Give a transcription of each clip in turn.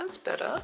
That's better.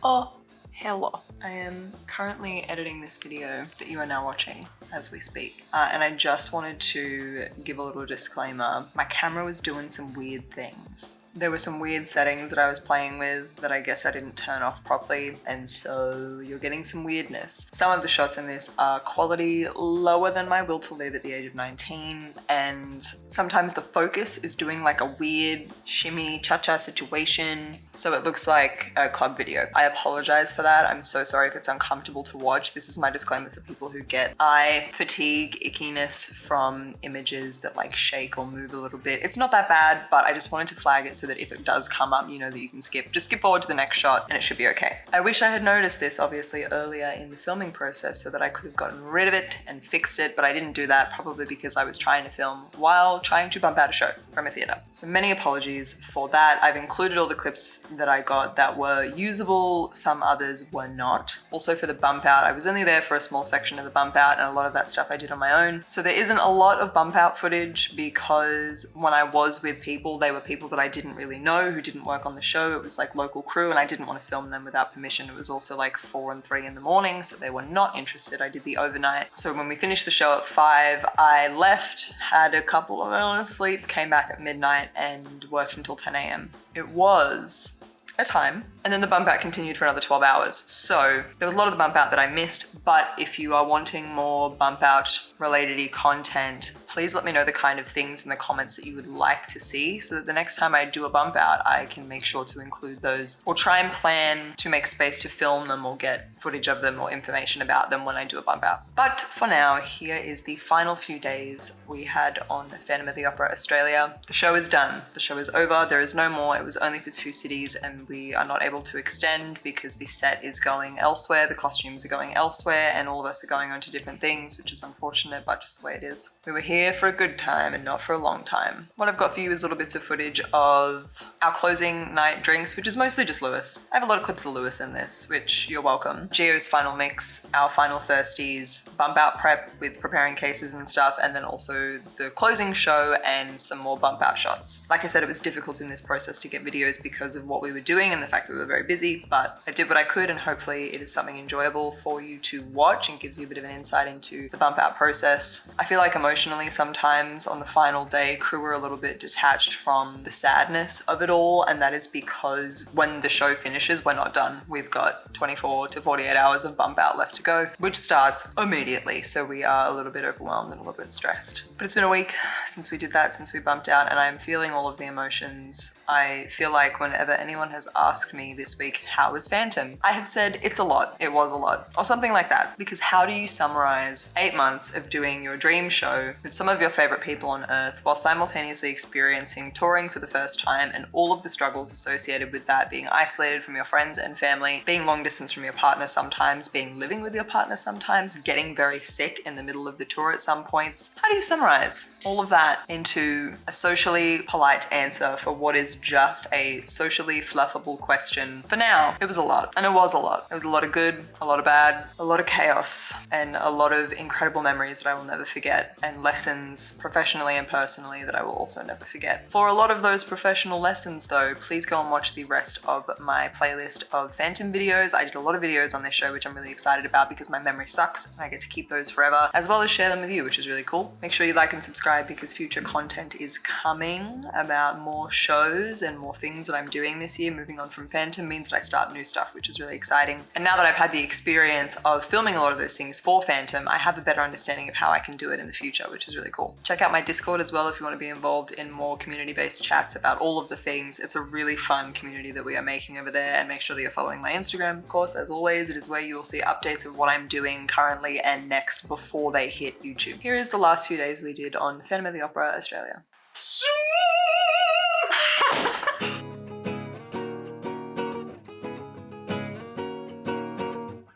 Oh, hello. I am currently editing this video that you are now watching as we speak. And I just wanted to give a little disclaimer. My camera was doing some weird things. There were some weird settings that I was playing with that I guess I didn't turn off properly, and so you're getting some weirdness. Some of the shots in this are quality lower than my will to live at the age of 19, and sometimes the focus is doing like a weird shimmy cha-cha situation, so it looks like a club video. I apologize for that. I'm so sorry if it's uncomfortable to watch. This is my disclaimer for people who get eye fatigue, ickiness from images that like shake or move a little bit. It's not that bad, but I just wanted to flag it so that if it does come up, you know that you can skip. Just skip forward to the next shot and it should be okay. I wish I had noticed this obviously earlier in the filming process so that I could have gotten rid of it and fixed it, but I didn't do that, probably because I was trying to film while trying to bump out a show from a theater. So many apologies for that. I've included all the clips that I got that were usable, some others were not. Also for the bump out, I was only there for a small section of the bump out and a lot of that stuff I did on my own. So there isn't a lot of bump out footage because when I was with people, they were people that I didn't really know, who didn't work on the show. It was like local crew and I didn't want to film them without permission. It was also like 4 and 3 in the morning, so they were not interested. I did the overnight. So when we finished the show at 5, I left, had a couple of hours sleep, came back at midnight and worked until 10 AM. It was a time. And then the bump out continued for another 12 hours. So there was a lot of the bump out that I missed, but if you are wanting more bump out related-y content, please let me know the kind of things in the comments that you would like to see so that the next time I do a bump out, I can make sure to include those or try and plan to make space to film them or get footage of them or information about them when I do a bump out. But for now, here is the final few days we had on Phantom of the Opera Australia. The show is done. The show is over. There is no more. It was only for 2 cities and we are not able to extend because the set is going elsewhere, the costumes are going elsewhere, and all of us are going on to different things, which is unfortunate, but just the way it is. We were here for a good time and not for a long time. What I've got for you is little bits of footage of our closing night drinks, which is mostly just Lewis. I have a lot of clips of Lewis in this, which you're welcome. Gio's final mix, our final thirsties, bump out prep with preparing cases and stuff, and then also the closing show and some more bump out shots. Like I said, it was difficult in this process to get videos because of what we were doing and the fact that we were very busy, but I did what I could and hopefully it is something enjoyable for you to watch and gives you a bit of an insight into the bump out process. I feel like emotionally sometimes on the final day, crew were a little bit detached from the sadness of it all, and that is because when the show finishes, we're not done. We've got 24 to 48 hours of bump out left to go, which starts immediately, so we are a little bit overwhelmed and a little bit stressed. But it's been a week since we did that, since we bumped out, and I'm feeling all of the emotions. I feel like whenever anyone has asked me this week, how was Phantom? I have said it's a lot, it was a lot, or something like that. Because how do you summarize 8 months of doing your dream show with some of your favorite people on earth while simultaneously experiencing touring for the first time and all of the struggles associated with that, being isolated from your friends and family, being long distance from your partner sometimes, being living with your partner sometimes, getting very sick in the middle of the tour at some points? How do you summarize all of that into a socially polite answer for what is just a socially fluffable question? For now, it was a lot, and it was a lot. It was a lot of good, a lot of bad, a lot of chaos, and a lot of incredible memories that I will never forget, and lessons professionally and personally that I will also never forget. For a lot of those professional lessons though, please go and watch the rest of my playlist of Phantom videos. I did a lot of videos on this show, which I'm really excited about because my memory sucks and I get to keep those forever, as well as share them with you, which is really cool. Make sure you like and subscribe because future content is coming about more shows and more things that I'm doing this year. Moving on from Phantom means that I start new stuff, which is really exciting. And now that I've had the experience of filming a lot of those things for Phantom, I have a better understanding of how I can do it in the future, which is really cool. Check out my Discord as well if you want to be involved in more community-based chats about all of the things. It's a really fun community that we are making over there, and make sure that you're following my Instagram, of course, as always. It is where you will see updates of what I'm doing currently and next before they hit YouTube. Here is the last few days we did on Phantom of the Opera Australia.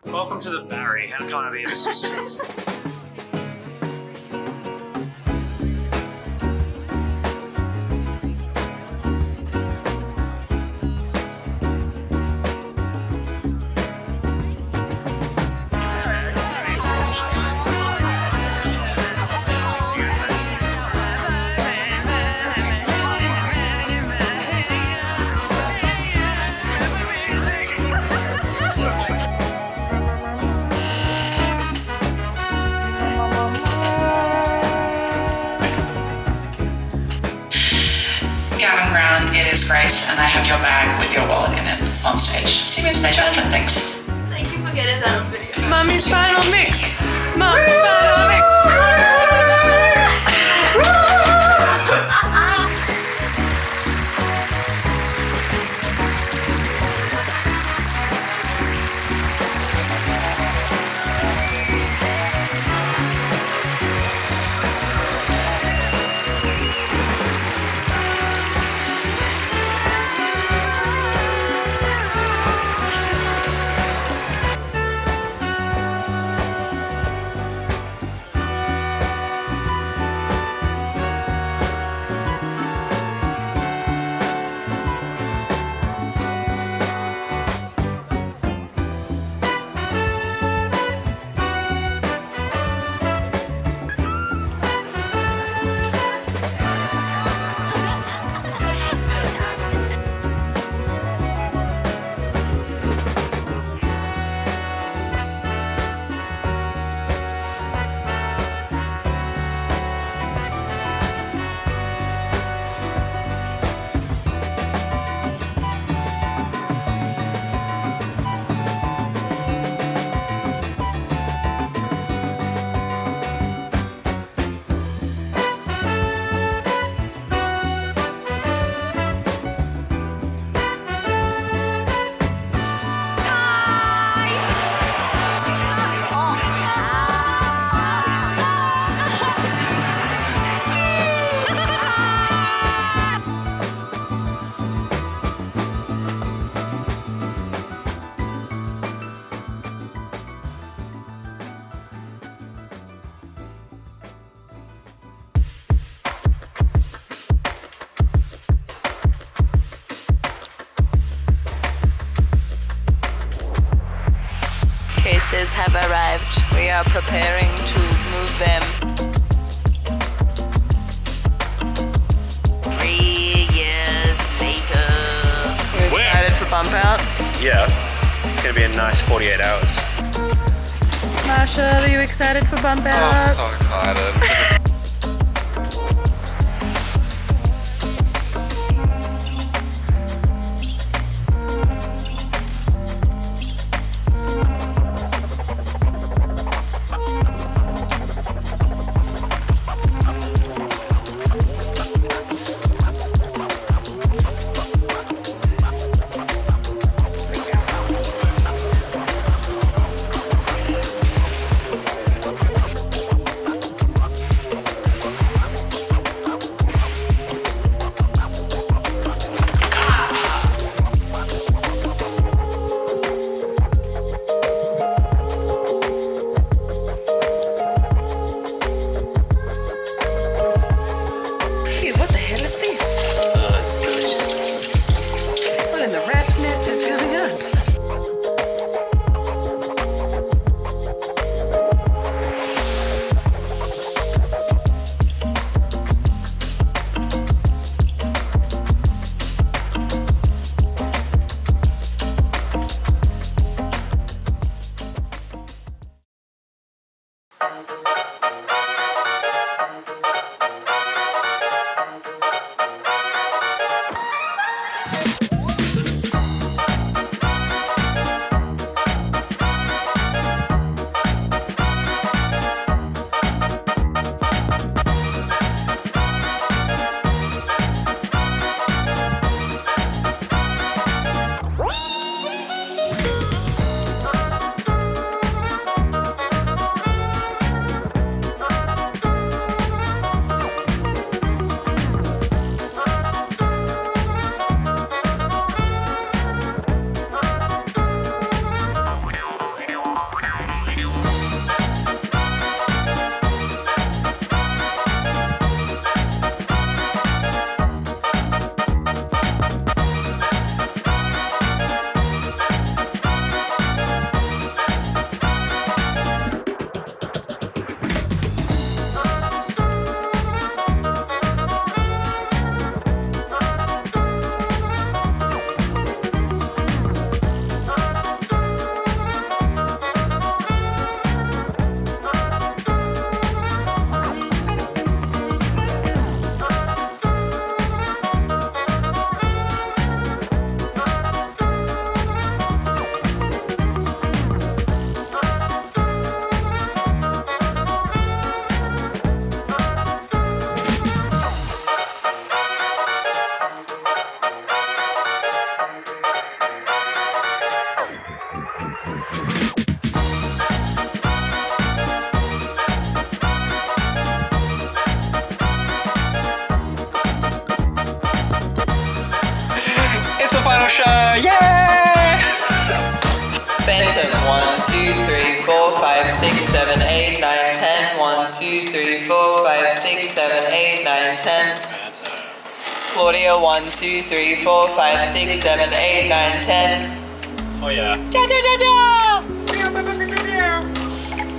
Welcome to the Barry. How can I be of assistance? it is Grace, and I have your bag with your wallet in it on stage. See me on stage management, thanks. Thank you for getting that on video. Mummy's final mix! Mummy's final mix! Cases have arrived. We are preparing to move them. 3 years later. You're excited for bump out? Yeah, it's gonna be a nice 48 hours. Marshall, are you excited for bump out? Oh, so excited. final show! Yay! Phantom 1, 2, 3, 4, 5, 6, 7, 8, 9, 10. 1, 2, 3, 4, 5, 6, 7, 8, 9, 10. Claudia 1, 2, 3, 4, 5, 6, 7, 8, 9, 10. Oh yeah. Da da da da!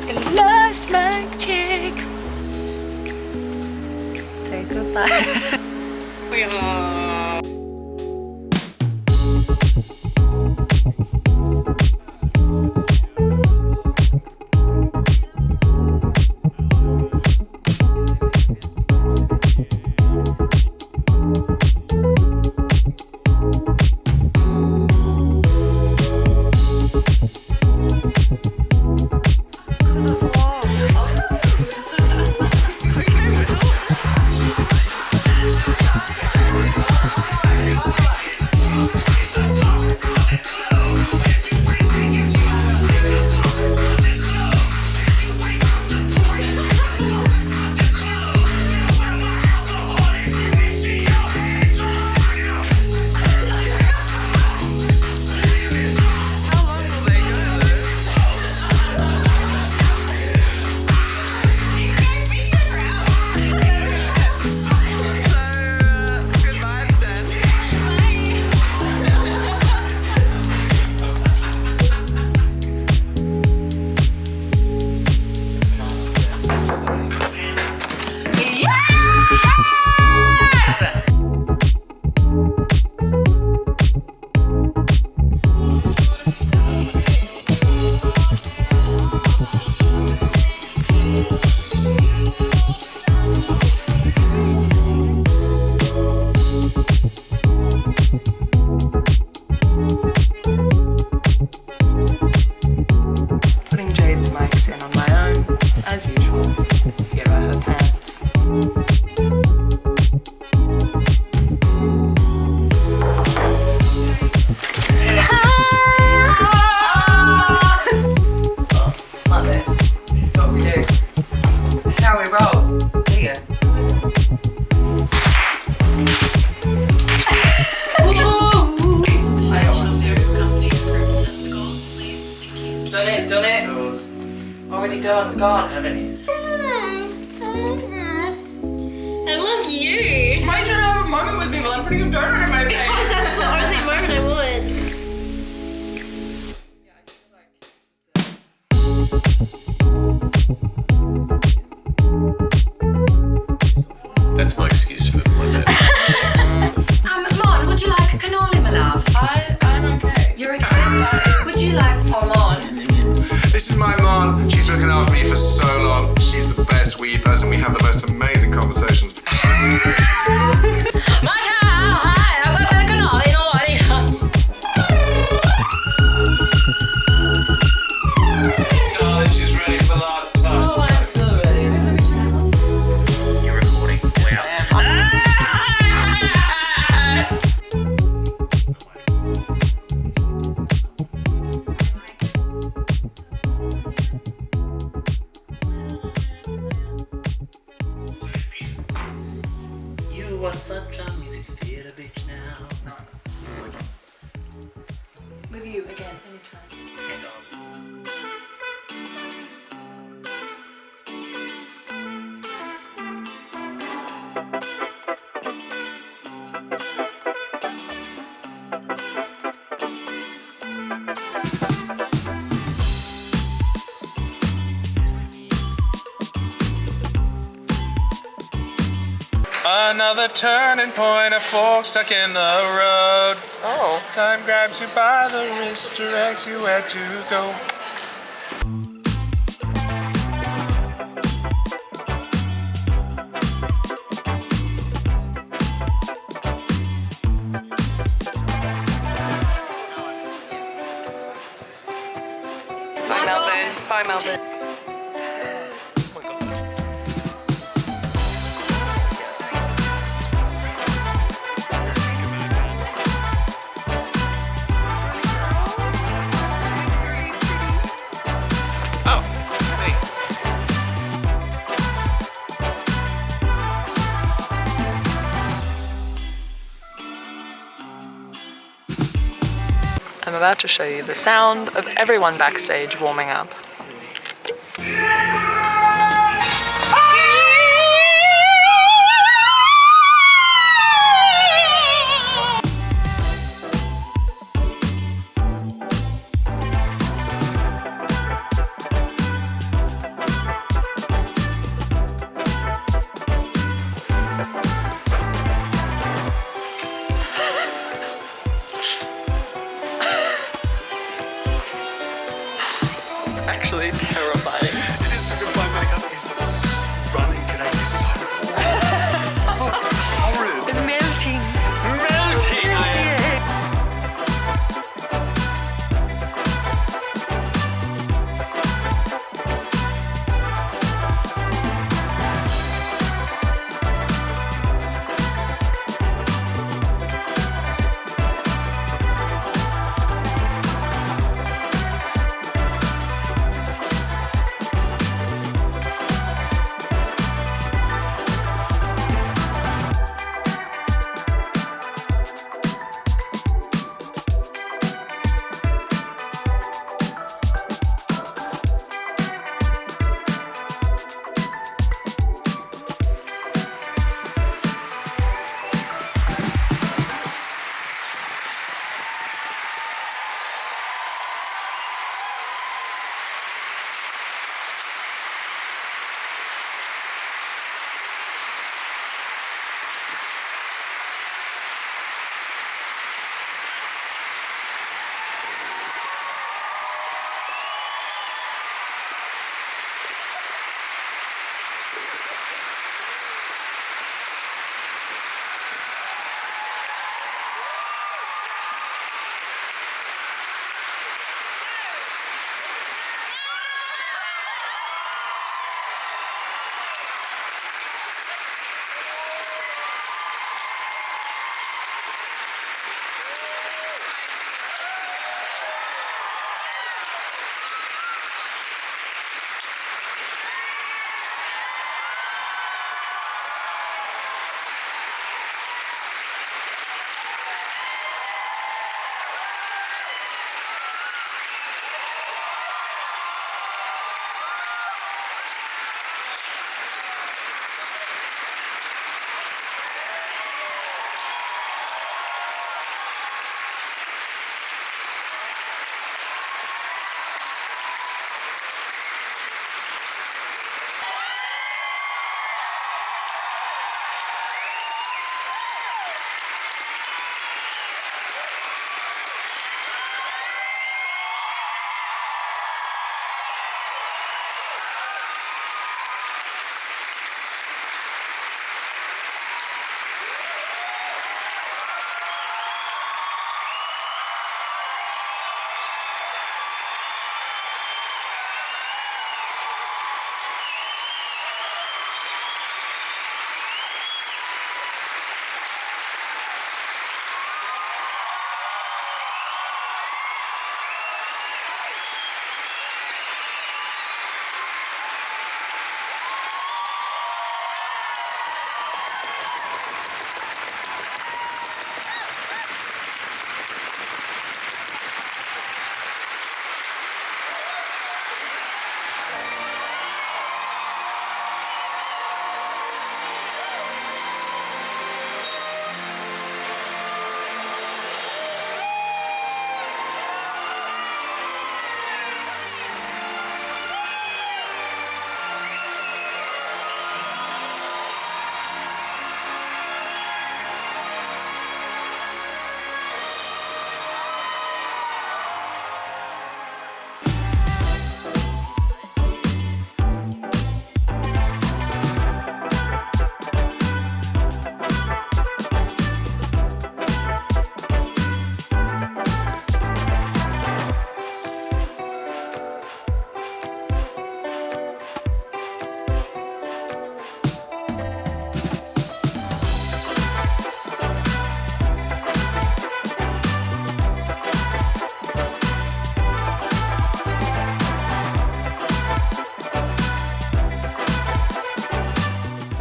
I lost my chick. Say goodbye. We are. As usual, here are her pants. Love it. This is what we do. This is how we roll. Here you go. Done it. Already done, gone. I love you. Why don't you have a moment with me while I'm putting a donut in my face? Because that's the only moment I would. That's my excuse for Monday. Mon, would you like a cannoli, my love? I'm okay. You're okay? Would you like Mon? This is my mom. She's looking after me for so long. She's the best wee person. We have the most amazing conversations. Darling, she's ready for the last time. Oh, I'm so ready. You're recording. Wow. You are such a music theater bitch now. With you again, anytime. And another turning point, a fork stuck in the road. Oh. Time grabs you by the wrist, directs you where to go. Bye, Melbourne. Bye, Melbourne. I'm about to show you the sound of everyone backstage warming up.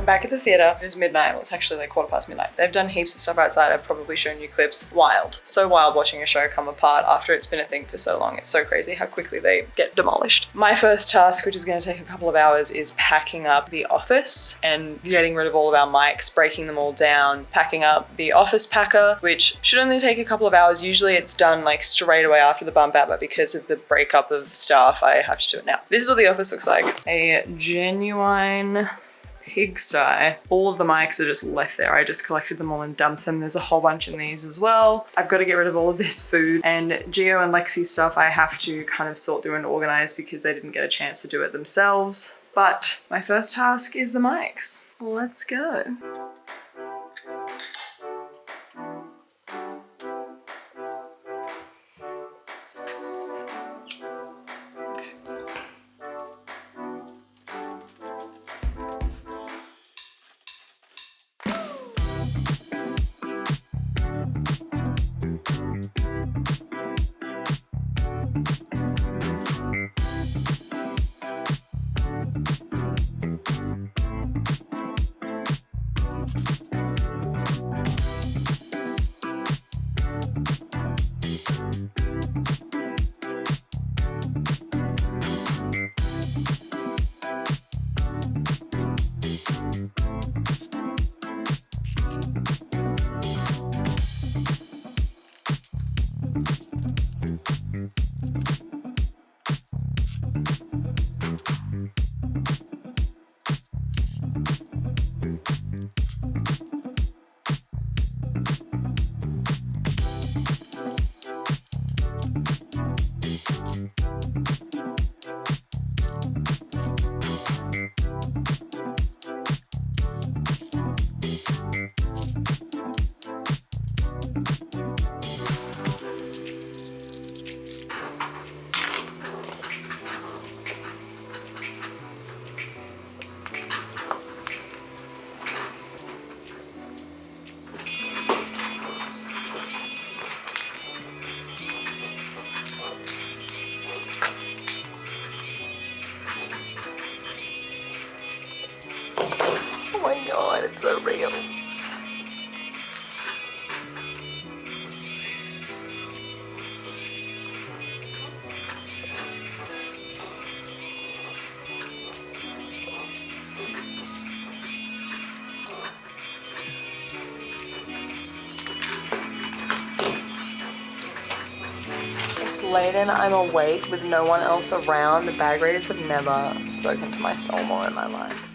back at the theatre. It is midnight. Well, it's actually like midnight. They've done heaps of stuff outside. I've probably shown you clips. Wild. So wild watching a show come apart after it's been a thing for so long. It's so crazy how quickly they get demolished. My first task, which is going to take a couple of hours, is packing up the office and getting rid of all of our mics, breaking them all down, packing up the office packer, which should only take a couple of hours. Usually it's done like straight away after the bump out, but because of the breakup of staff, I have to do it now. This is what the office looks like. A genuine pigsty. All of the mics are just left there. I just collected them all and dumped them. There's a whole bunch in these as well. I've got to get rid of all of this food, and Gio and Lexi's stuff I have to kind of sort through and organize because they didn't get a chance to do it themselves. But my first task is the mics. Let's go. Oh my god, it's so real. It's late and I'm awake with no one else around. The bag raiders have never spoken to my soul more in my life.